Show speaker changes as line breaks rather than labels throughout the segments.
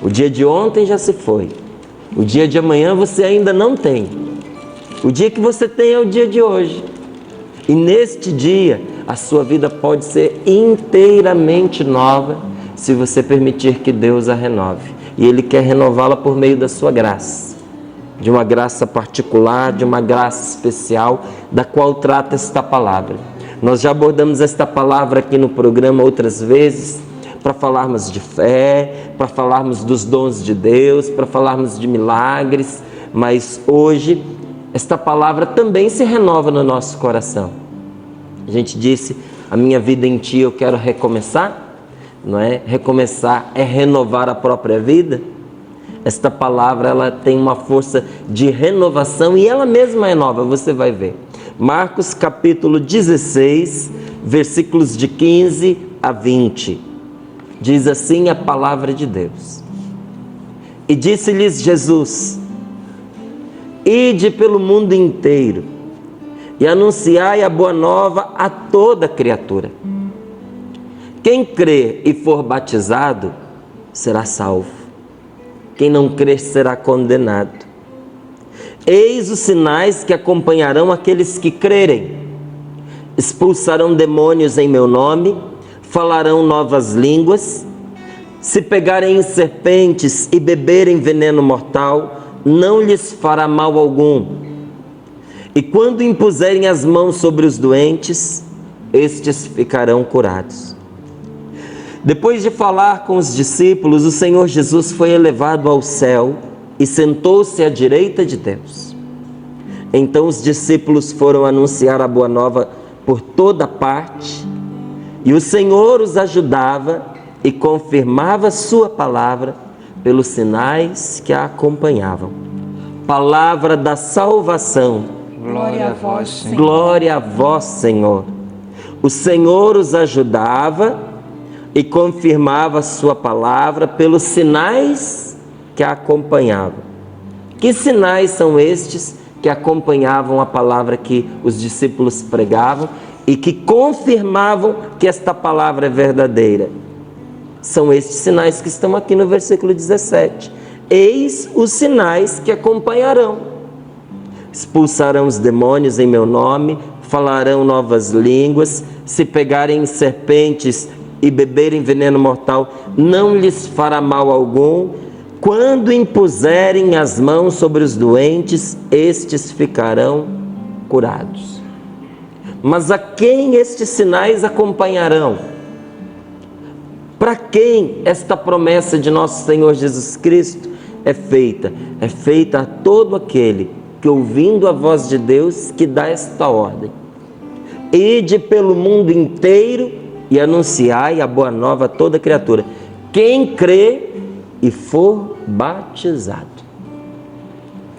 O dia de ontem já se foi. O dia de amanhã você ainda não tem. O dia que você tem é o dia de hoje. E neste dia, a sua vida pode ser inteiramente nova, se você permitir que Deus a renove. E Ele quer renová-la por meio da sua graça. De uma graça particular, de uma graça especial, da qual trata esta palavra. Nós já abordamos esta palavra aqui no programa outras vezes, para falarmos de fé, para falarmos dos dons de Deus, para falarmos de milagres, mas hoje esta palavra também se renova no nosso coração. A gente disse, a minha vida em Ti eu quero recomeçar, não é? Recomeçar é renovar a própria vida. Esta palavra, ela tem uma força de renovação e ela mesma é nova, você vai ver. Marcos capítulo 16, versículos de 15 a 20. Diz assim a palavra de Deus. E disse-lhes Jesus: Ide pelo mundo inteiro e anunciai a boa nova a toda criatura. Quem crer e for batizado será salvo. Quem não crer será condenado. Eis os sinais que acompanharão aqueles que crerem. Expulsarão demônios em meu nome, falarão novas línguas, se pegarem em serpentes e beberem veneno mortal, não lhes fará mal algum. E quando impuserem as mãos sobre os doentes, estes ficarão curados. Depois de falar com os discípulos, o Senhor Jesus foi elevado ao céu e sentou-se à direita de Deus. Então os discípulos foram anunciar a boa nova por toda parte, e o Senhor os ajudava e confirmava sua palavra pelos sinais que a acompanhavam. Palavra da salvação.
Glória a vós, Senhor.
Glória a vós, Senhor. O Senhor os ajudava e confirmava sua palavra pelos sinais que a acompanhavam. Que sinais são estes que acompanhavam a palavra que os discípulos pregavam e que confirmavam que esta palavra é verdadeira? São estes sinais que estão aqui no versículo 17. Eis os sinais que acompanharão. Expulsarão os demônios em meu nome, falarão novas línguas, se pegarem serpentes e beberem veneno mortal, não lhes fará mal algum. Quando impuserem as mãos sobre os doentes, estes ficarão curados. Mas a quem estes sinais acompanharão? Para quem esta promessa de nosso Senhor Jesus Cristo é feita? É feita a todo aquele que, ouvindo a voz de Deus, que dá esta ordem: Ide pelo mundo inteiro e anunciai a boa nova a toda criatura. Quem crê e for batizado.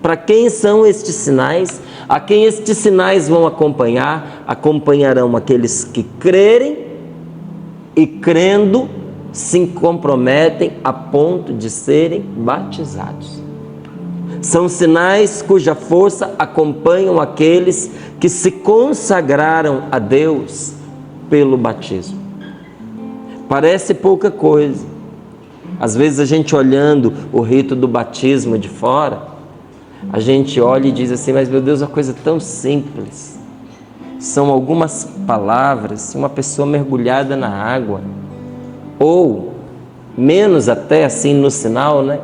Para quem são estes sinais? A quem estes sinais vão acompanhar? Acompanharão aqueles que crerem e, crendo, se comprometem a ponto de serem batizados. São sinais cuja força acompanham aqueles que se consagraram a Deus pelo batismo. Parece pouca coisa. Às vezes a gente, olhando o rito do batismo de fora, a gente olha e diz assim: mas meu Deus, uma coisa tão simples. São algumas palavras, uma pessoa mergulhada na água, ou menos até assim no sinal, né?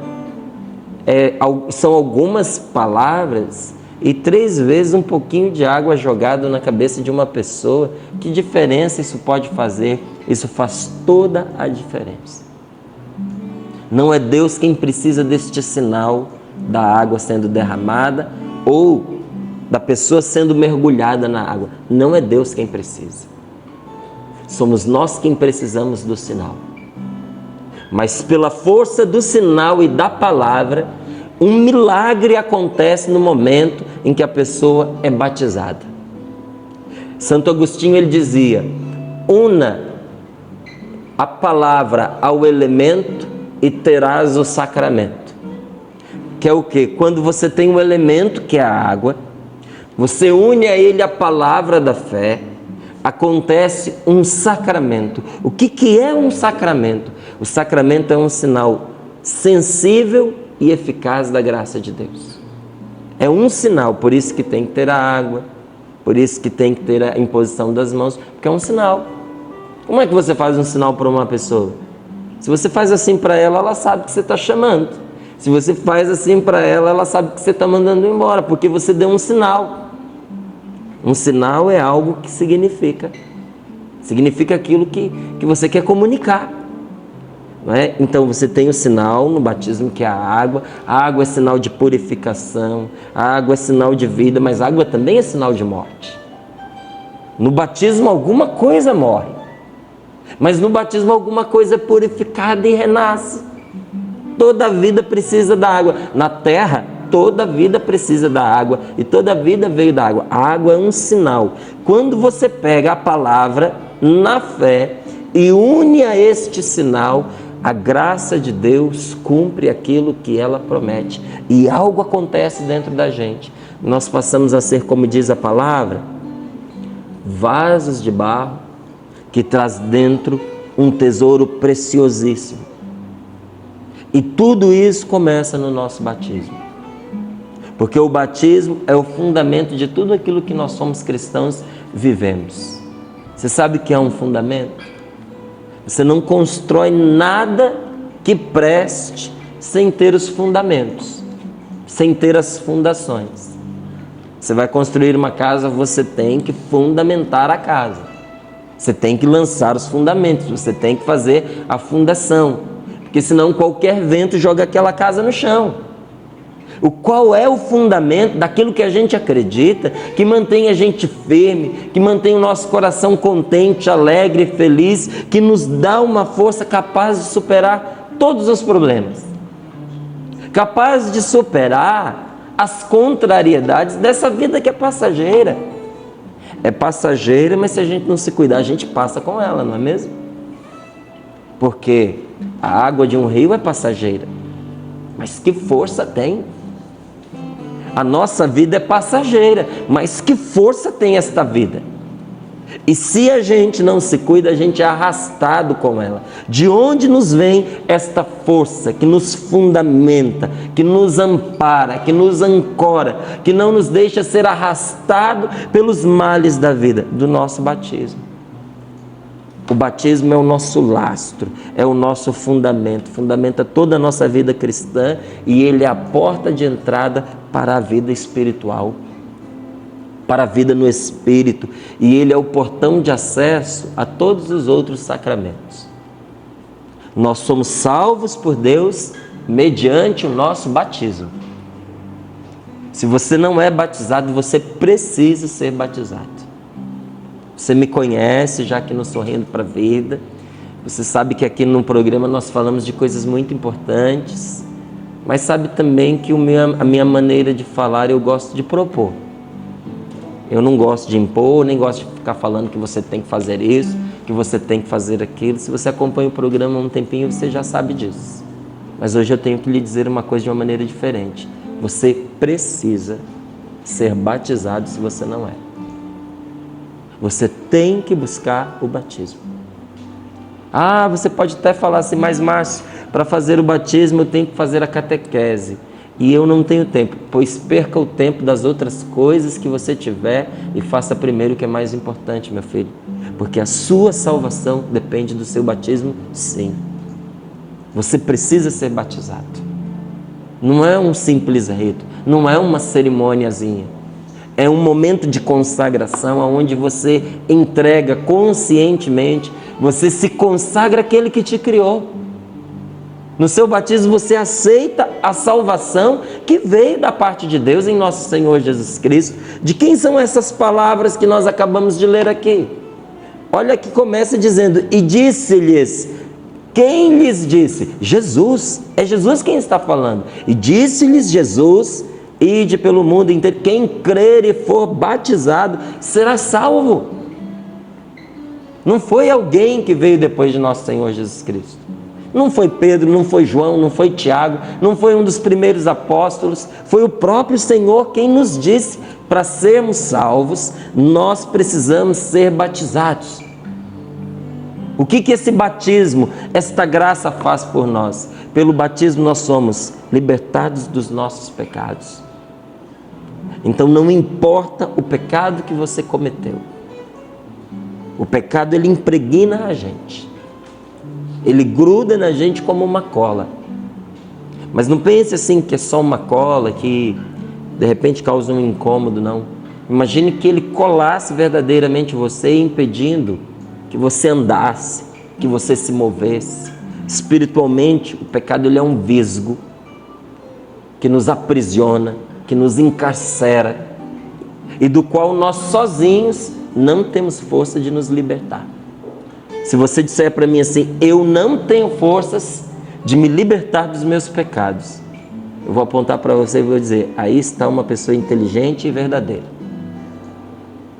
São algumas palavras e 3 vezes um pouquinho de água jogado na cabeça de uma pessoa. Que diferença isso pode fazer? Isso faz toda a diferença. Não é Deus quem precisa deste sinal da água sendo derramada ou da pessoa sendo mergulhada na água. Não é Deus quem precisa. Somos nós quem precisamos do sinal. Mas pela força do sinal e da palavra, um milagre acontece no momento em que a pessoa é batizada. Santo Agostinho, ele dizia: una a palavra ao elemento e terás o sacramento. Que é o quê? Quando você tem um elemento, que é a água, você une a ele a palavra da fé, acontece um sacramento. O que é um sacramento? O sacramento é um sinal sensível e eficaz da graça de Deus. É um sinal, por isso que tem que ter a água, por isso que tem que ter a imposição das mãos, porque é um sinal. Como é que você faz um sinal para uma pessoa? Se você faz assim para ela, ela sabe que você está chamando. Se você faz assim para ela, ela sabe que você está mandando embora, porque você deu um sinal. Um sinal é algo que significa aquilo que você quer comunicar. Não é? Então você tem o sinal no batismo, que é a água é sinal de purificação, a água é sinal de vida, mas a água também é sinal de morte. No batismo alguma coisa morre, mas no batismo alguma coisa é purificada e renasce. Toda vida precisa da água. Na terra, toda vida precisa da água e toda vida veio da água. A água é um sinal. Quando você pega a palavra na fé e une a este sinal, a graça de Deus cumpre aquilo que ela promete e algo acontece dentro da gente. Nós passamos a ser, como diz a palavra, vasos de barro que traz dentro um tesouro preciosíssimo. E tudo isso começa no nosso batismo. Porque o batismo é o fundamento de tudo aquilo que nós somos cristãos vivemos. Você sabe o que é um fundamento? Você não constrói nada que preste sem ter os fundamentos, sem ter as fundações. Você vai construir uma casa, você tem que fundamentar a casa. Você tem que lançar os fundamentos, você tem que fazer a fundação. Porque senão qualquer vento joga aquela casa no chão. Qual é o fundamento daquilo que a gente acredita, que mantém a gente firme, que mantém o nosso coração contente, alegre, feliz, que nos dá uma força capaz de superar todos os problemas, capaz de superar as contrariedades dessa vida que é passageira. É passageira, mas se a gente não se cuidar, a gente passa com ela, não é mesmo? Porque a água de um rio é passageira, mas que força tem? A nossa vida é passageira, mas que força tem esta vida? E se a gente não se cuida, a gente é arrastado com ela. De onde nos vem esta força que nos fundamenta, que nos ampara, que nos ancora, que não nos deixa ser arrastado pelos males da vida? Do nosso batismo. O batismo é o nosso lastro, é o nosso fundamento, fundamenta toda a nossa vida cristã e ele é a porta de entrada para a vida espiritual, para a vida no Espírito, e ele é o portão de acesso a todos os outros sacramentos. Nós somos salvos por Deus mediante o nosso batismo. Se você não é batizado, você precisa ser batizado. Você me conhece já aqui no Sorrindo para a Vida. Você sabe que aqui no programa nós falamos de coisas muito importantes, mas sabe também que a minha maneira de falar eu gosto de propor. Eu não gosto de impor, nem gosto de ficar falando que você tem que fazer isso, que você tem que fazer aquilo. Se você acompanha o programa há um tempinho, você já sabe disso. Mas hoje eu tenho que lhe dizer uma coisa de uma maneira diferente. Você precisa ser batizado se você não é. Você tem que buscar o batismo. Você pode até falar assim, mas Márcio, para fazer o batismo eu tenho que fazer a catequese. E eu não tenho tempo. Pois perca o tempo das outras coisas que você tiver e faça primeiro o que é mais importante, meu filho. Porque a sua salvação depende do seu batismo, sim. Você precisa ser batizado. Não é um simples rito, não é uma cerimôniazinha. É um momento de consagração onde você entrega conscientemente, você se consagra àquele que te criou. No seu batismo você aceita a salvação que veio da parte de Deus em nosso Senhor Jesus Cristo. De quem são essas palavras que nós acabamos de ler aqui? Olha que começa dizendo, e disse-lhes, quem lhes disse? Jesus, é Jesus quem está falando. E disse-lhes Jesus, ide pelo mundo inteiro, quem crer e for batizado será salvo. Não foi alguém que veio depois de nosso Senhor Jesus Cristo. Não foi Pedro, não foi João, não foi Tiago, não foi um dos primeiros apóstolos. Foi o próprio Senhor quem nos disse, para sermos salvos, nós precisamos ser batizados. O que esse batismo, esta graça faz por nós? Pelo batismo nós somos libertados dos nossos pecados. Então não importa o pecado que você cometeu. O pecado ele impregna a gente. Ele gruda na gente como uma cola. Mas não pense assim que é só uma cola que de repente causa um incômodo, não. Imagine que ele colasse verdadeiramente você, impedindo que você andasse, que você se movesse. Espiritualmente, o pecado ele é um visgo que nos aprisiona, que nos encarcera e do qual nós sozinhos não temos força de nos libertar. Se você disser para mim assim, eu não tenho forças de me libertar dos meus pecados, eu vou apontar para você e vou dizer, aí está uma pessoa inteligente e verdadeira.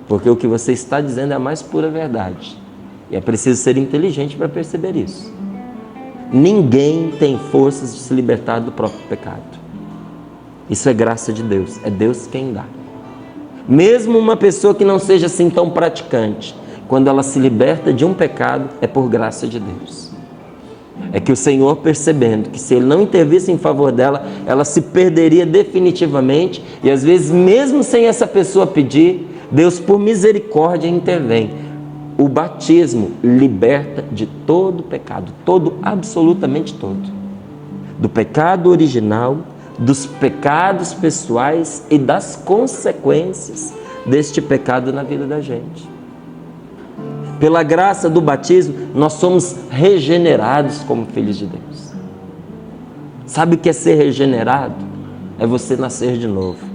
Porque o que você está dizendo é a mais pura verdade. E é preciso ser inteligente para perceber isso. Ninguém tem forças de se libertar do próprio pecado. Isso é graça de Deus, é Deus quem dá. Mesmo uma pessoa que não seja assim tão praticante, quando ela se liberta de um pecado, é por graça de Deus. É que o Senhor, percebendo que se Ele não intervisse em favor dela, ela se perderia definitivamente, e às vezes mesmo sem essa pessoa pedir, Deus por misericórdia intervém. O batismo liberta de todo pecado, todo, absolutamente todo. Do pecado original, dos pecados pessoais e das consequências deste pecado na vida da gente. Pela graça do batismo, nós somos regenerados como filhos de Deus. Sabe o que é ser regenerado? É você nascer de novo.